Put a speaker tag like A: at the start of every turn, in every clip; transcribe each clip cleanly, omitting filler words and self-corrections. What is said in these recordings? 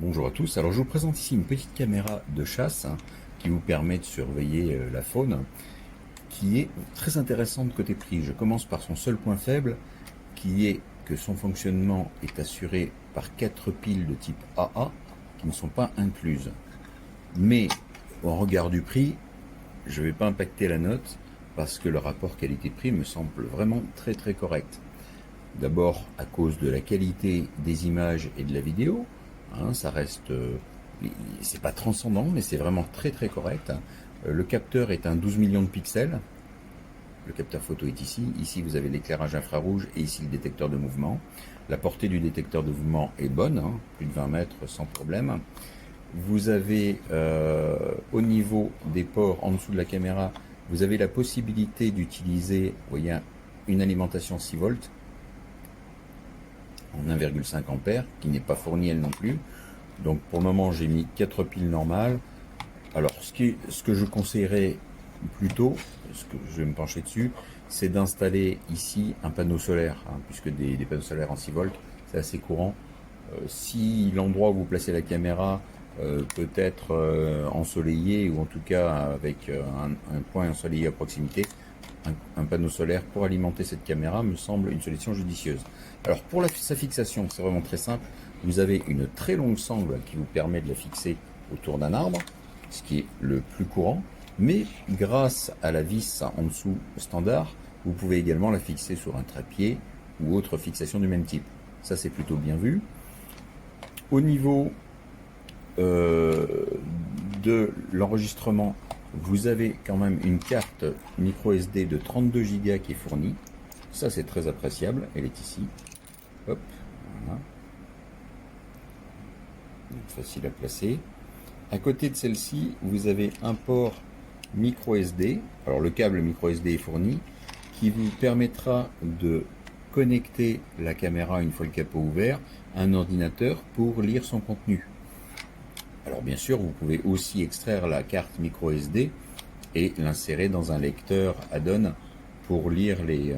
A: Bonjour à tous, alors je vous présente ici une petite caméra de chasse qui vous permet de surveiller la faune, qui est très intéressante côté prix. Je commence par son seul point faible, qui est que son fonctionnement est assuré par 4 piles de type AA qui ne sont pas incluses. Mais au regard du prix, je ne vais pas impacter la note parce que le rapport qualité-prix me semble vraiment très correct. D'abord à cause de la qualité des images et de la vidéo, ça reste, c'est pas transcendant, mais c'est vraiment très correct. Le capteur est un 12 millions de pixels. Le capteur photo est ici. Ici, vous avez l'éclairage infrarouge et ici le détecteur de mouvement. La portée du détecteur de mouvement est bonne, plus de 20 mètres sans problème. Vous avez au niveau des ports en dessous de la caméra, vous avez la possibilité d'utiliser, vous voyez, une alimentation 6 volts en 1,5 ampères, qui n'est pas fournie elle non plus. Donc pour le moment, j'ai mis 4 piles normales. Alors ce que je conseillerais plutôt, ce que je vais me pencher dessus, c'est d'installer ici un panneau solaire, puisque des panneaux solaires en 6 volts, c'est assez courant. Si l'endroit où vous placez la caméra peut être ensoleillé, ou en tout cas avec un point ensoleillé à proximité, un panneau solaire pour alimenter cette caméra me semble une solution judicieuse. Alors pour sa fixation, c'est vraiment très simple. Vous avez une très longue sangle qui vous permet de la fixer autour d'un arbre, ce qui est le plus courant, mais grâce à la vis en dessous standard, vous pouvez également la fixer sur un trépied ou autre fixation du même type. Ça, c'est plutôt bien vu. Au niveau de l'enregistrement, vous avez quand même une carte micro SD de 32 Go qui est fournie. Ça, c'est très appréciable. Elle est ici. Hop, voilà. Donc, facile à placer. À côté de celle-ci, vous avez un port micro SD. Alors, le câble micro SD est fourni, qui vous permettra de connecter la caméra une fois le capot ouvert à un ordinateur pour lire son contenu. Alors bien sûr, vous pouvez aussi extraire la carte micro SD et l'insérer dans un lecteur add-on pour lire les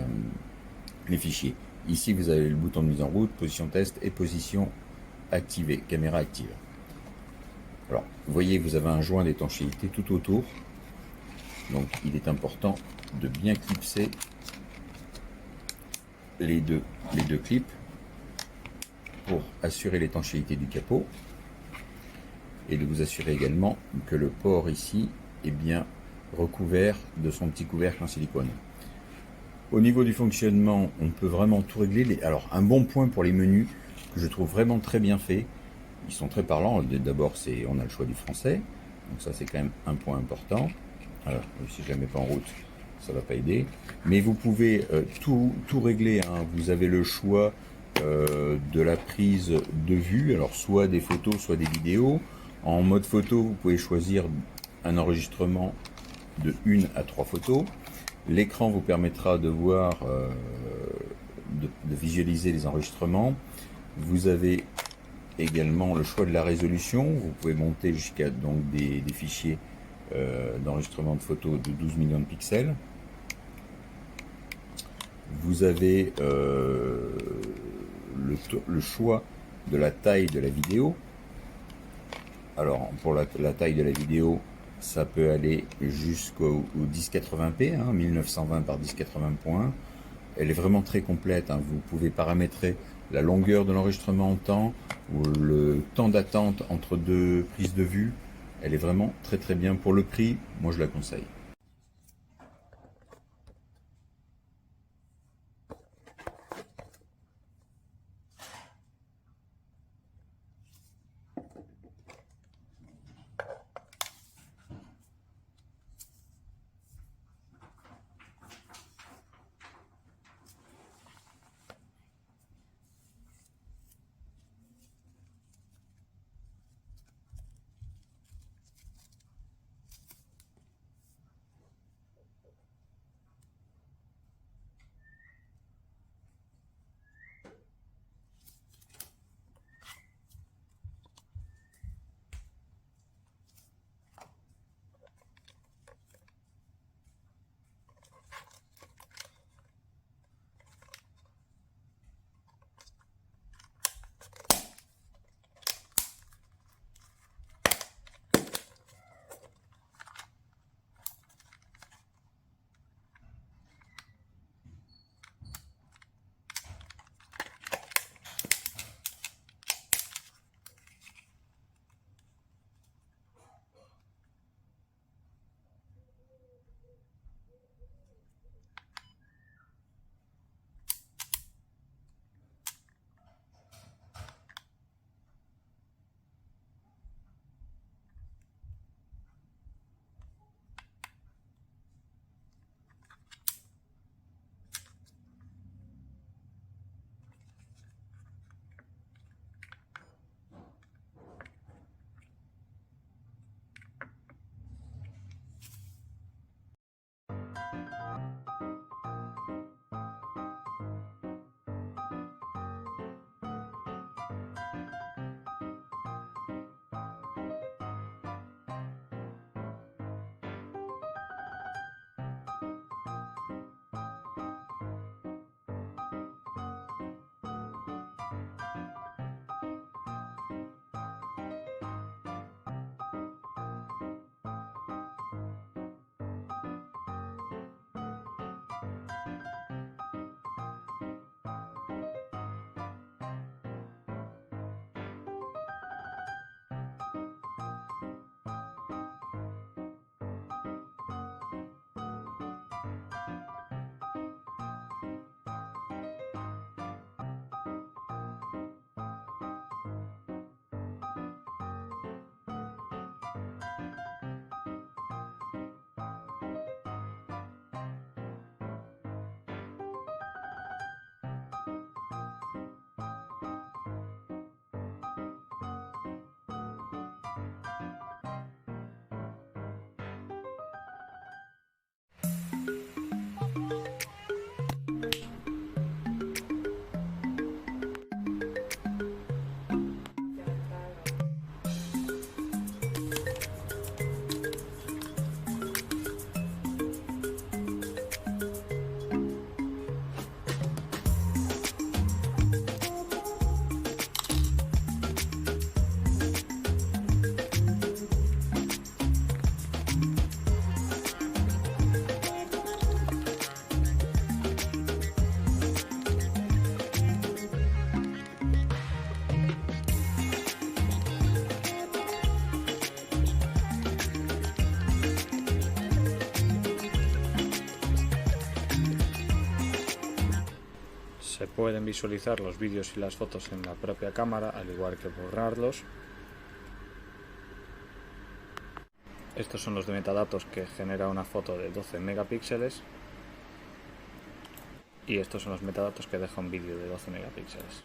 A: fichiers. Ici, vous avez le bouton de mise en route, position test et position activée, caméra active. Alors, vous voyez, vous avez un joint d'étanchéité tout autour. Donc, il est important de bien clipser les deux clips pour assurer l'étanchéité du capot et de vous assurer également que le port ici est bien recouvert de son petit couvercle en silicone. Au niveau du fonctionnement, on peut vraiment tout régler. Alors, un bon point pour les menus que je trouve vraiment très bien fait. Ils sont très parlants. D'abord, on a le choix du français. Donc ça, c'est quand même un point important. Alors, si je ne la mets pas en route, ça ne va pas aider. Mais vous pouvez tout régler. Vous avez le choix de la prise de vue. Alors, soit des photos, soit des vidéos. En mode photo, vous pouvez choisir un enregistrement de 1 à 3 photos. L'écran vous permettra de voir, de visualiser les enregistrements. Vous avez également le choix de la résolution. Vous pouvez monter jusqu'à donc des fichiers d'enregistrement de photos de 12 millions de pixels. Vous avez le choix de la taille de la vidéo. Alors pour la taille de la vidéo, ça peut aller jusqu'au 1080p, 1920 par 1080 points. Elle est vraiment très complète. Vous pouvez paramétrer la longueur de l'enregistrement en temps ou le temps d'attente entre deux prises de vue. Elle est vraiment très bien. Pour le prix, moi je la conseille.
B: Se pueden visualizar los vídeos y las fotos en la propia cámara, al igual que borrarlos. Estos son los de metadatos, que genera una foto de 12 megapíxeles. Y estos son los metadatos que deja un vídeo de 12 megapíxeles.